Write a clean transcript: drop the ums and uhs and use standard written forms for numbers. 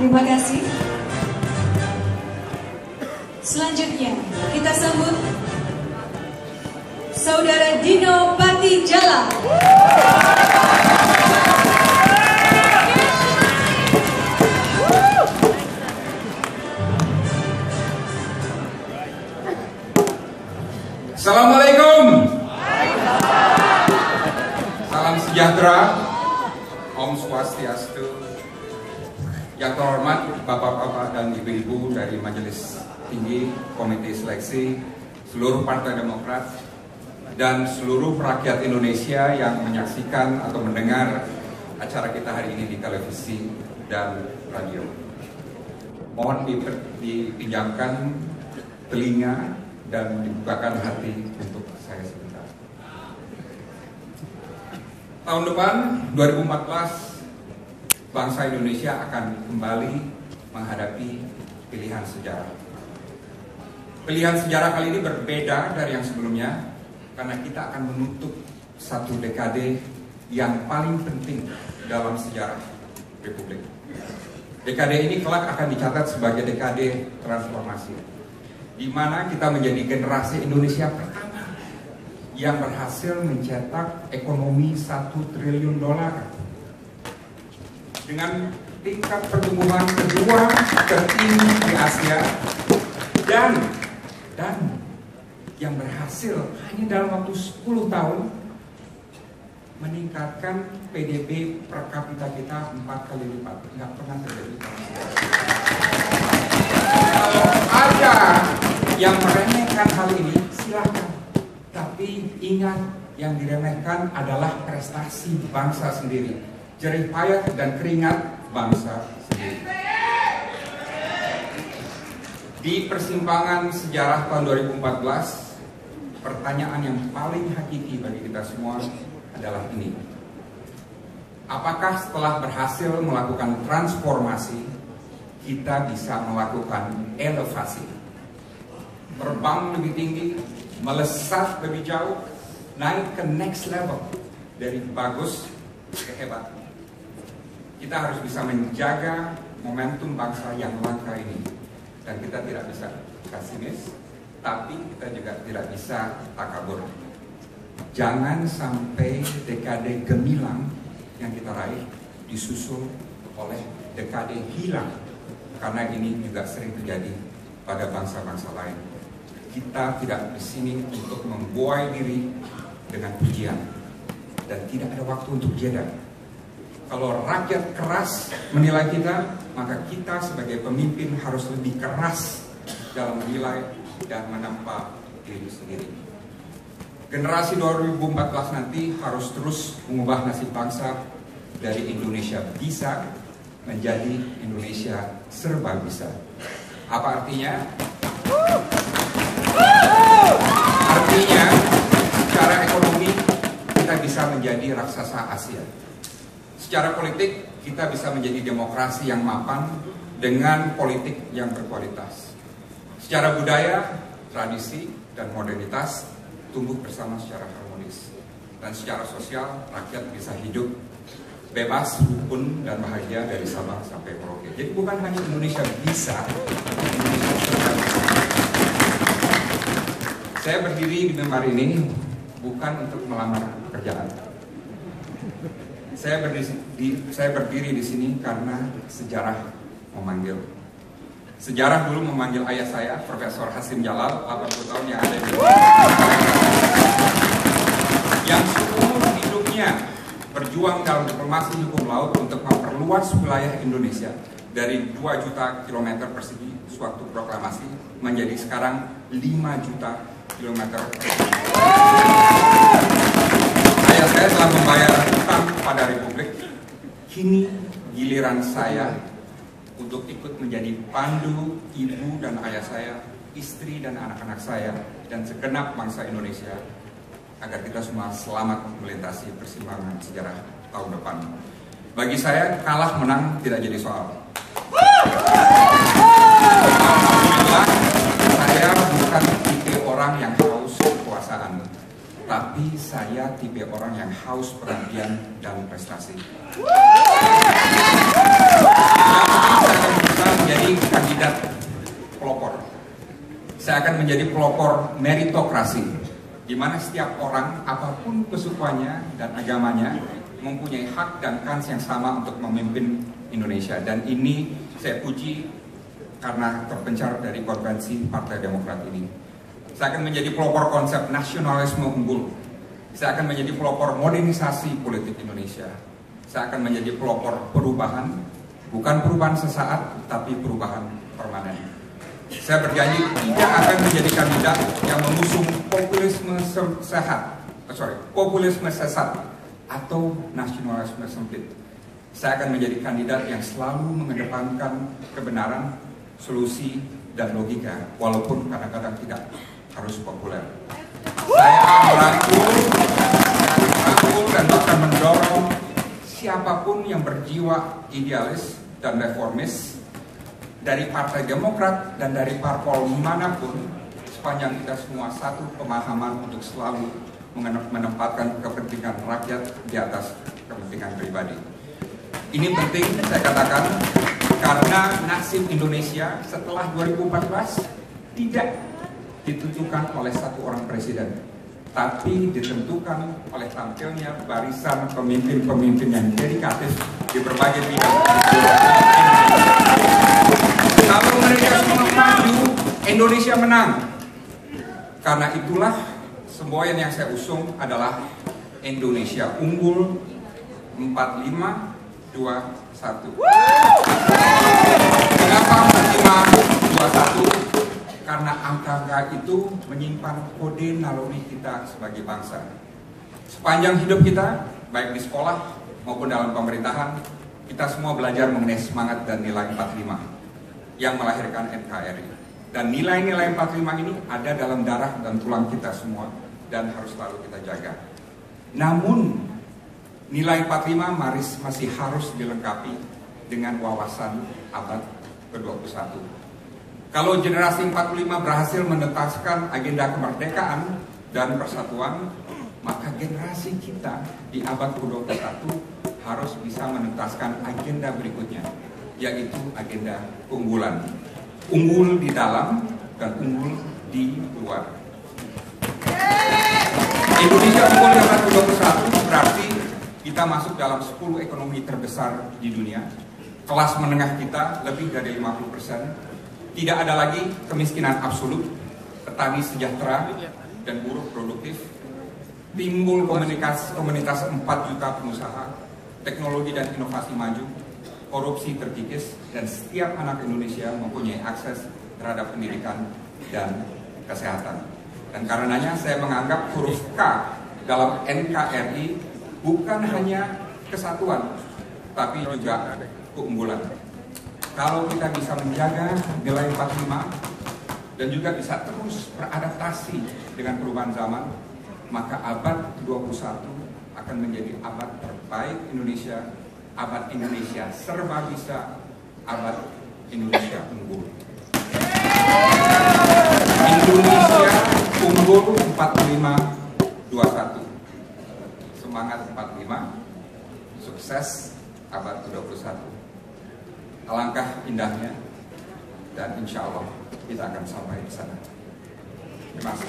Terima kasih. Selanjutnya kita sambut Saudara Dino Patijala. Assalamualaikum. Salam sejahtera. Om Swastiastu. Yang terhormat Bapak-bapak dan Ibu-ibu dari Majelis Tinggi, Komite Seleksi, seluruh Partai Demokrat, dan seluruh rakyat Indonesia yang menyaksikan atau mendengar acara kita hari ini di televisi dan radio. Mohon dipinjamkan telinga dan dibukakan hati untuk saya sebentar. Tahun depan, 2014, bangsa Indonesia akan kembali menghadapi pilihan sejarah. Pilihan sejarah kali ini berbeda dari yang sebelumnya, karena kita akan menutup satu dekade yang paling penting dalam sejarah Republik. Dekade ini kelak akan dicatat sebagai dekade transformasi, di mana kita menjadi generasi Indonesia pertama yang berhasil mencetak ekonomi $1 triliun dengan tingkat pertumbuhan kedua tertinggi di Asia dan yang berhasil hanya dalam waktu 10 tahun meningkatkan PDB per kapita kita 4 kali lipat. Nggak pernah terjadi. Kalau ada yang meremehkan hal ini, silakan. Tapi ingat, yang diremehkan adalah prestasi bangsa sendiri, jerih payah dan keringat bangsa sendiri. Di persimpangan sejarah tahun 2014, pertanyaan yang paling hakiki bagi kita semua adalah ini. Apakah setelah berhasil melakukan transformasi, kita bisa melakukan elevasi? Terbang lebih tinggi, melesat lebih jauh, naik ke next level, dari bagus ke hebat. Kita harus bisa menjaga momentum bangsa yang langka ini. Dan kita tidak bisa pesimis, tapi kita juga tidak bisa takabur. Jangan sampai dekade gemilang yang kita raih disusul oleh dekade hilang, karena ini juga sering terjadi pada bangsa-bangsa lain. Kita tidak di sini untuk membuai diri dengan pujian, dan tidak ada waktu untuk jeda. Kalau rakyat keras menilai kita, maka kita sebagai pemimpin harus lebih keras dalam menilai dan menempa diri sendiri. Generasi 2014 nanti harus terus mengubah nasib bangsa dari Indonesia bisa menjadi Indonesia serba bisa. Apa artinya? Artinya, secara ekonomi kita bisa menjadi raksasa Asia. Secara politik, kita bisa menjadi demokrasi yang mapan dengan politik yang berkualitas. Secara budaya, tradisi, dan modernitas tumbuh bersama secara harmonis. Dan secara sosial, rakyat bisa hidup bebas, rukun, dan bahagia dari Sabang sampai Merauke. Jadi bukan hanya Indonesia bisa, Indonesia juga bisa. Saya berdiri di mimbar ini bukan untuk melamar pekerjaan. Saya berdiri di sini karena sejarah memanggil. Sejarah dulu memanggil ayah saya, Profesor Hasim Jalal, 80 tahun yang ada di yang seumur hidupnya berjuang dalam diplomasi hukum laut untuk memperluas wilayah Indonesia dari 2 juta kilometer persegi sewaktu proklamasi menjadi sekarang 5 juta kilometer persegi. Ayah saya telah membayar hutang pada Republik. Kini giliran saya untuk ikut menjadi pandu ibu dan ayah saya, istri dan anak-anak saya, dan segenap bangsa Indonesia, agar kita semua selamat melintasi persimpangan sejarah tahun depan. Bagi saya, kalah menang tidak jadi soal. Alhamdulillah, saya bukan tipe orang yang haus kekuasaan, tapi saya tipe orang yang haus perhatian dan prestasi. Yang akan menjadi pelopor meritokrasi, di mana setiap orang, apapun kesukuannya dan agamanya, mempunyai hak dan kans yang sama untuk memimpin Indonesia. Dan ini saya puji karena terpencar dari konvensi Partai Demokrat ini. Saya akan menjadi pelopor konsep nasionalisme unggul. Saya akan menjadi pelopor modernisasi politik Indonesia. Saya akan menjadi pelopor perubahan, bukan perubahan sesaat, tapi perubahan permanen. Saya berjanji tidak akan menjadi kandidat yang mengusung populisme sesat atau nasionalisme sempit. Saya akan menjadi kandidat yang selalu mengedepankan kebenaran, solusi, dan logika, walaupun kadang-kadang tidak harus populer. Saya akan merangkul dan bahkan mendorong siapapun yang berjiwa idealis dan reformis dari Partai Demokrat dan dari parpol manapun, sepanjang kita semua satu pemahaman untuk selalu menempatkan kepentingan rakyat di atas kepentingan pribadi. Ini penting saya katakan karena nasib Indonesia setelah 2014 tidak ditentukan oleh satu orang presiden, tapi ditentukan oleh tampilnya barisan pemimpin-pemimpin yang dedikatif di berbagai bidang. Kalau mereka semua maju, Indonesia menang. Karena itulah semboyan yang saya usung adalah Indonesia unggul 4521. Kenapa 4521? Karena angka itu menyimpan kode naluri kita sebagai bangsa. Sepanjang hidup kita, baik di sekolah maupun dalam pemerintahan, kita semua belajar mengenai semangat dan nilai 45 yang melahirkan NKRI. Dan nilai-nilai 45 ini ada dalam darah dan tulang kita semua dan harus selalu kita jaga. Namun, nilai 45 masih harus dilengkapi dengan wawasan abad ke-21. Kalau generasi 45 berhasil menentaskan agenda kemerdekaan dan persatuan, maka generasi kita di abad ke-21 harus bisa menentaskan agenda berikutnya, yaitu agenda keunggulan. Unggul di dalam dan unggul di luar. Indonesia unggul di abad ke-21 berarti kita masuk dalam 10 ekonomi terbesar di dunia. Kelas menengah kita lebih dari 50%. Tidak ada lagi kemiskinan absolut, petani sejahtera, dan buruh produktif. Timbul komunitas 4 juta pengusaha, teknologi dan inovasi maju, korupsi terkikis, dan setiap anak Indonesia mempunyai akses terhadap pendidikan dan kesehatan. Dan karenanya saya menganggap huruf K dalam NKRI bukan hanya kesatuan, tapi juga keunggulan. Kalau kita bisa menjaga nilai 45 dan juga bisa terus beradaptasi dengan perubahan zaman, maka abad 21 akan menjadi abad terbaik Indonesia, abad Indonesia serba bisa, abad Indonesia unggul. Indonesia unggul 4521. Semangat 45, sukses abad 21. Alangkah indahnya dan insya Allah kita akan sampai di sana. Terima kasih.